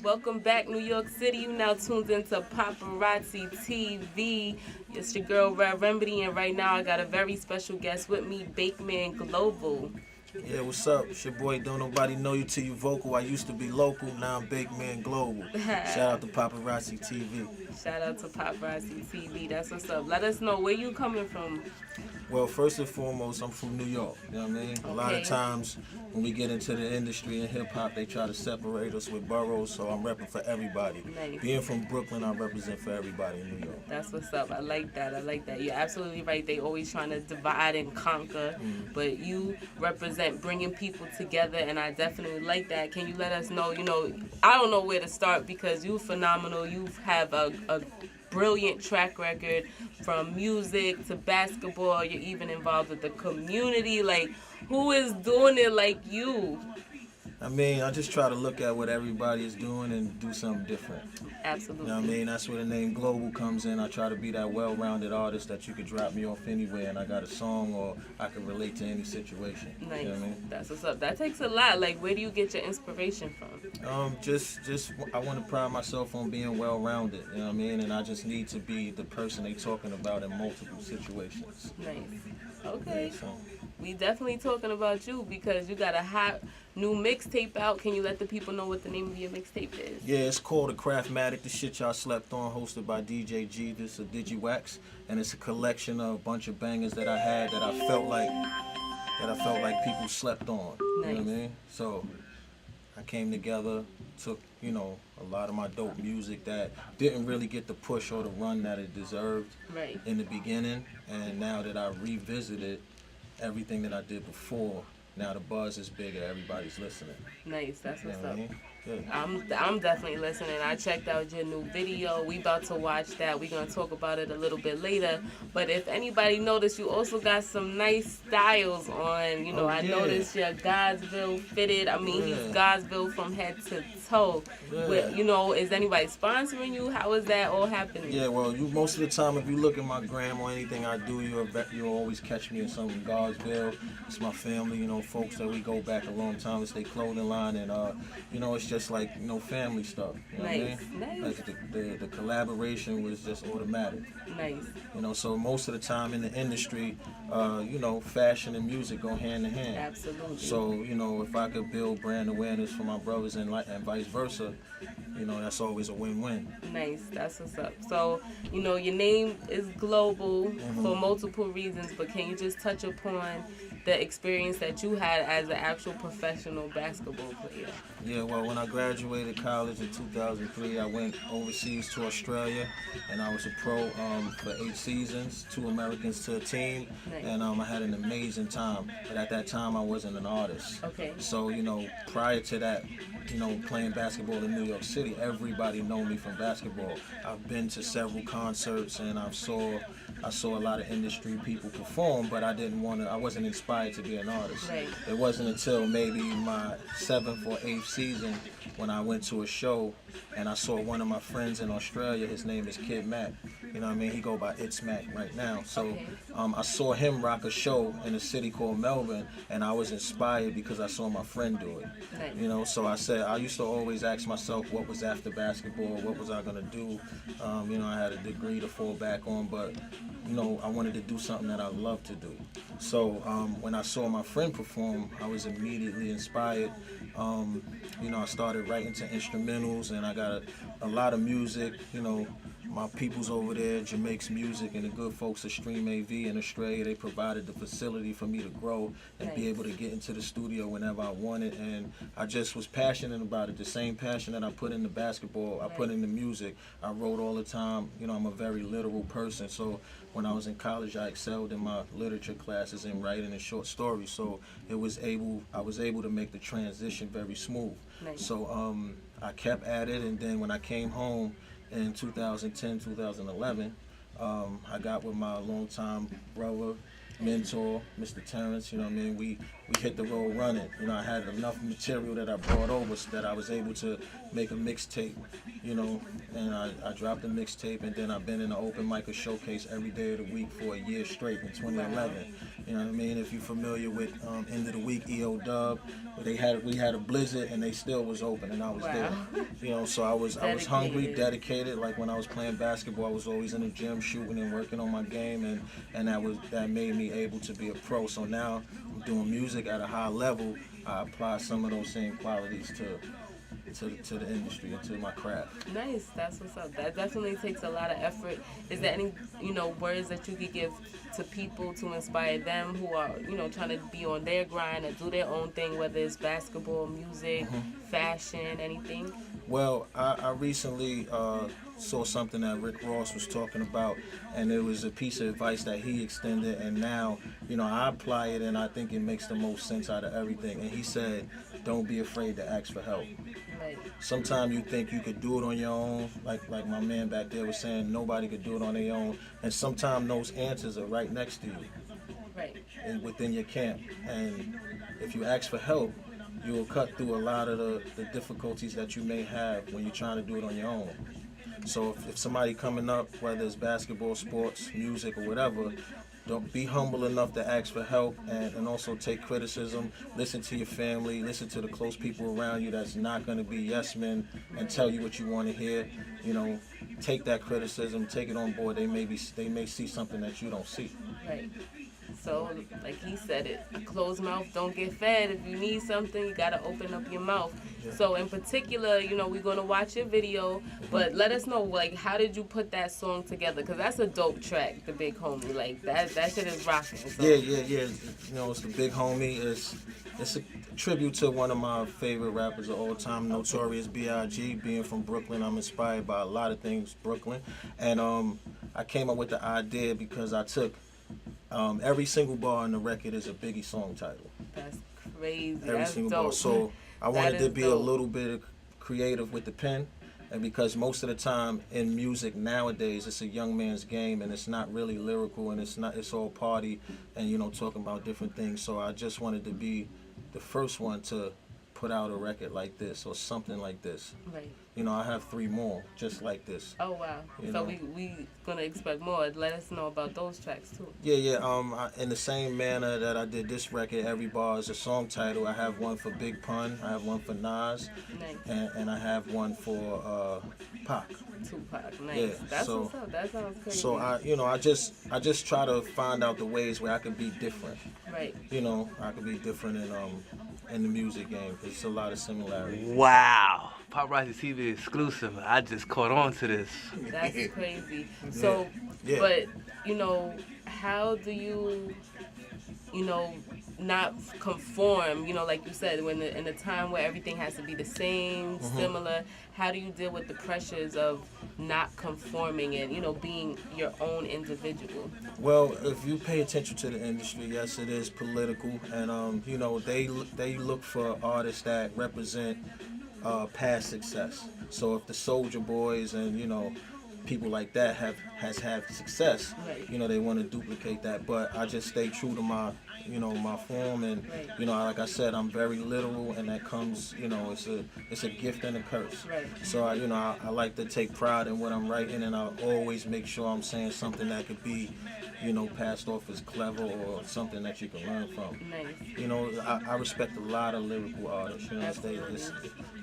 Welcome back, New York City. You now tuned into Paparazzi TV. It's your girl, ReMy'D, and right now I got a very special guest with me, Bakeman Global. Yeah, what's up? It's your boy, Don't Nobody Know You Till You Vocal. I used to be local, now I'm Bakeman Global. Shout out to Paparazzi TV. Shout out to Paparazzi TV. That's what's up. Let us know where you coming from. Well, first and foremost, I'm from New York. You know what I mean? A lot of times when we get into the industry and hip hop, they try to separate us with boroughs, so I'm repping for everybody. Nice. Being from Brooklyn, I represent for everybody in New York. That's what's up. I like that. You're absolutely right. They always trying to divide and conquer, but you represent bringing people together, and I definitely like that. Can you let us know, I don't know where to start because you're phenomenal. You have a brilliant track record from music to basketball. You're even involved with the community. Like, who is doing it like you? I mean, I just try to look at what everybody is doing and do something different. Absolutely. You know what I mean? That's where the name Global comes in. I try to be that well-rounded artist that you could drop me off anywhere and I got a song or I can relate to any situation. Nice. You know what I mean? That's what's up. That takes a lot. Like, where do you get your inspiration from? Just I want to pride myself on being well-rounded. You know what I mean? And I just need to be the person they talking about in multiple situations. Nice. Okay. Yeah, so. We definitely talking about you because you got a hot new mixtape out. Can you let the people know what the name of your mixtape is? Yeah, it's called The Craftmatic, the shit y'all slept on, hosted by DJ G. This is a DigiWax, and it's a collection of a bunch of bangers that I had that I felt like people slept on. Nice. You know what I mean? So I came together, took, a lot of my dope music that didn't really get the push or the run that it deserved in the beginning, and now that I revisited everything that I did before, now the buzz is bigger, everybody's listening. Nice, that's what's up. Good. I'm definitely listening. I checked out your new video. We about to watch that. We're going to talk about it a little bit later. But if anybody noticed, you also got some nice styles on. I noticed your Godsville fitted. I mean, he's Godsville from head to toe. Yeah. But, is anybody sponsoring you? How is that all happening? Yeah, well, most of the time, if you look at my gram or anything I do, you'll always catch me in some Godsville. It's my family, folks that we go back a long time. It's their clothing line, and it's just like family stuff. You know nice, what I mean? nice. Like the collaboration was just automatic. Nice. So most of the time in the industry, fashion and music go hand in hand. Absolutely. So if I could build brand awareness for my brothers and vice versa, that's always a win-win. Nice, that's what's up. So, your name is global for multiple reasons, but can you just touch upon the experience that you had as an actual professional basketball player? Yeah, well, when I graduated college in 2003, I went overseas to Australia, and I was a pro for 8 seasons, 2 Americans to a team, and I had an amazing time. But at that time, I wasn't an artist. Okay. So, prior to that, playing basketball in New York City, everybody know me from basketball. I've been to several concerts, and I saw a lot of industry people perform, but I wasn't inspired to be an artist. Right. It wasn't until maybe my 7th or 8th season when I went to a show and I saw one of my friends in Australia. His name is Kid Mac. You know what I mean? He go by It's Mac right now. So I saw him rock a show in a city called Melbourne, and I was inspired because I saw my friend do it. Nice. So I used to always ask myself what was after basketball, what was I gonna do? I had a degree to fall back on, but I wanted to do something that I love to do. So when I saw my friend perform, I was immediately inspired. I started writing to instrumentals, and I got a lot of music. My people's over there, Jamaica's Music, and the good folks at Stream AV in Australia, they provided the facility for me to grow and be able to get into the studio whenever I wanted. And I just was passionate about it. The same passion that I put into basketball, I put into music. I wrote all the time. I'm a very literal person. So when I was in college, I excelled in my literature classes in writing and short stories. So I was able to make the transition very smooth. Nice. So I kept at it, and then when I came home in 2010, 2011, I got with my longtime brother, mentor, Mr. Terrence. We we hit the road running. You know, I had enough material that I brought over so that I was able to make a mixtape, you know, and I dropped a mixtape, and then I've been in an open mic or showcase every day of the week for a year straight in 2011. You know what I mean? If you're familiar with End of the Week, EO Dub, we had a blizzard and they still was open, and I was there. You know, so I was hungry, dedicated. Like when I was playing basketball, I was always in the gym shooting and working on my game, and that made me able to be a pro. So now I'm doing music at a high level. I apply some of those same qualities to the industry and to my craft. Nice, that's what's up. That definitely takes a lot of effort. Is there any, words that you could give to people to inspire them who are, trying to be on their grind and do their own thing, whether it's basketball, music, fashion, anything? Well, I recently saw something that Rick Ross was talking about, and it was a piece of advice that he extended, and now, I apply it, and I think it makes the most sense out of everything. And he said, don't be afraid to ask for help. Right. Sometimes you think you could do it on your own, like my man back there was saying, nobody could do it on their own, and sometimes those answers are right next to you, right, and within your camp. And if you ask for help, you will cut through a lot of the difficulties that you may have when you're trying to do it on your own. So if somebody coming up, whether it's basketball, sports, music, or whatever, don't be humble enough to ask for help, and also take criticism. Listen to your family, listen to the close people around you that's not going to be yes men and tell you what you want to hear. Take that criticism, take it on board. They may see something that you don't see. Right. So, like he said it, a closed mouth don't get fed. If you need something, you got to open up your mouth. Yeah. So, in particular, we're going to watch your video, but let us know, how did you put that song together? Because that's a dope track, The Big Homie. That shit is rocking. So. Yeah. It's The Big Homie. It's a tribute to one of my favorite rappers of all time, Notorious B.I.G. Being from Brooklyn, I'm inspired by a lot of things Brooklyn. And I came up with the idea because I took every single bar on the record is a Biggie song title. That's crazy. Every single bar. So I wanted to be a little bit creative with the pen, and because most of the time in music nowadays it's a young man's game, and it's not really lyrical, and it's all party and talking about different things. So I just wanted to be the first one to put out a record like this or something like this. Right. I have 3 more just like this. Oh wow! So we gonna expect more. Let us know about those tracks too. Yeah. In the same manner that I did this record, every bar is a song title. I have one for Big Pun, I have one for Nas, nice. and I have one for Pac. Tupac, nice. Yeah, That's what's up. That sounds crazy. So I just try to find out the ways where I could be different. Right. I could be different in the music game. There's a lot of similarities. Wow. Paparazzi TV exclusive. I just caught on to this. That's crazy. So, yeah. But, how do you, not conform, like you said, in a time where everything has to be the same, similar, how do you deal with the pressures of not conforming and, being your own individual? Well, if you pay attention to the industry, yes, it is political, and, they look for artists that represent past success. So if the Soulja Boys and people like that has had success, right. They want to duplicate that. But I just stay true to my my form, and right. Like I said, I'm very literal, and that comes it's a gift and a curse. Right. So I like to take pride in what I'm writing, and I always make sure I'm saying something that could be passed off as clever or something that you can learn from. Nice. I respect a lot of lyrical artists. There's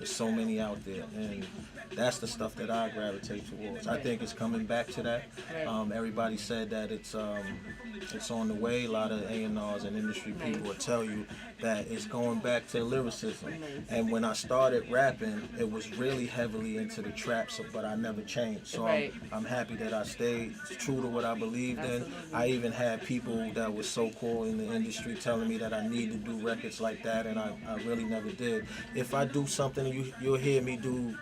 so many out there, and that's the stuff that I gravitate towards. Right. I think it's coming back to that. Right. Everybody said that it's on the way. A lot of A&Rs and industry people will tell you that it's going back to lyricism. Nice. And when I started rapping, it was really heavily into the trap, but I never changed. So right. I'm happy that I stayed true to what I believed Absolutely. in. I even had people that were so cool in the industry telling me that I need to do records like that, and I really never did. If I do something, you'll hear me do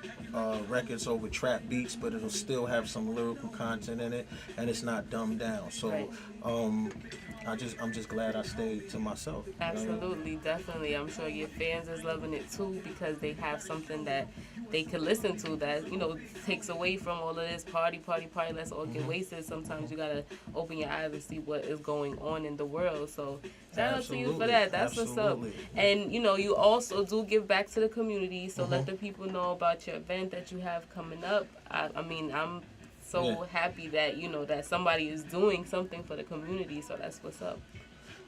records over trap beats, but it'll still have some lyrical content in it, and it's not dumbed down. So right. I'm just glad I stayed to myself. Absolutely, definitely. I'm sure your fans is loving it too, because they have something that they can listen to that, you know, takes away from all of this party, let's all get wasted. Sometimes you gotta open your eyes and see what is going on in the world. So shout out to you for that. That's what's up. And you know, you also do give back to the community, so let the people know about your event that you have coming up. I mean, I'm so happy that, you know, that somebody is doing something for the community, so that's what's up.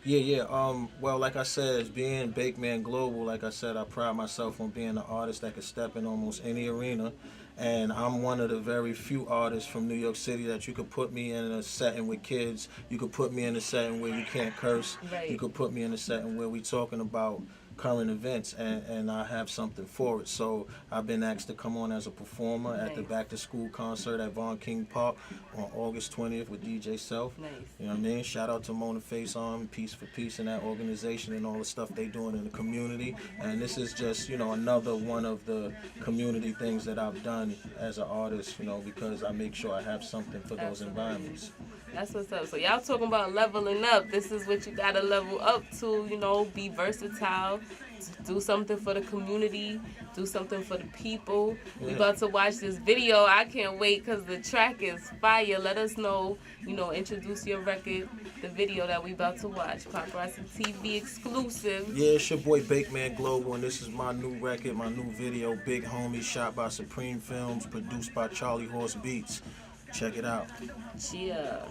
Well, like I said, being Bakeman Global, like I said, I pride myself on being an artist that can step in almost any arena. And I'm one of the very few artists from New York City that you could put me in a setting with kids. You could put me in a setting where you can't curse. Right. You could put me in a setting where we talking about current events, and I have something for it. So I've been asked to come on as a performer at the back to school concert at Von King Park on August 20th with DJ Self. Nice. You know what I mean? Shout out to Mona Face On, Peace for Peace, and that organization and all the stuff they doing in the community. And this is just, you know, another one of the community things that I've done as an artist, you know, because I make sure I have something for those environments. That's what's up. So y'all talking about leveling up. This is what you gotta level up to, you know, be versatile, do something for the community, do something for the people. We about to watch this video. I can't wait because the track is fire. Let us know, you know, introduce your record, the video that we about to watch. Paparazzi TV exclusive. Yeah, it's your boy Bakeman Global, and this is my new record, my new video, Big Homie, shot by Supreme Films, produced by Charlie Horse Beats. Check it out. Yeah.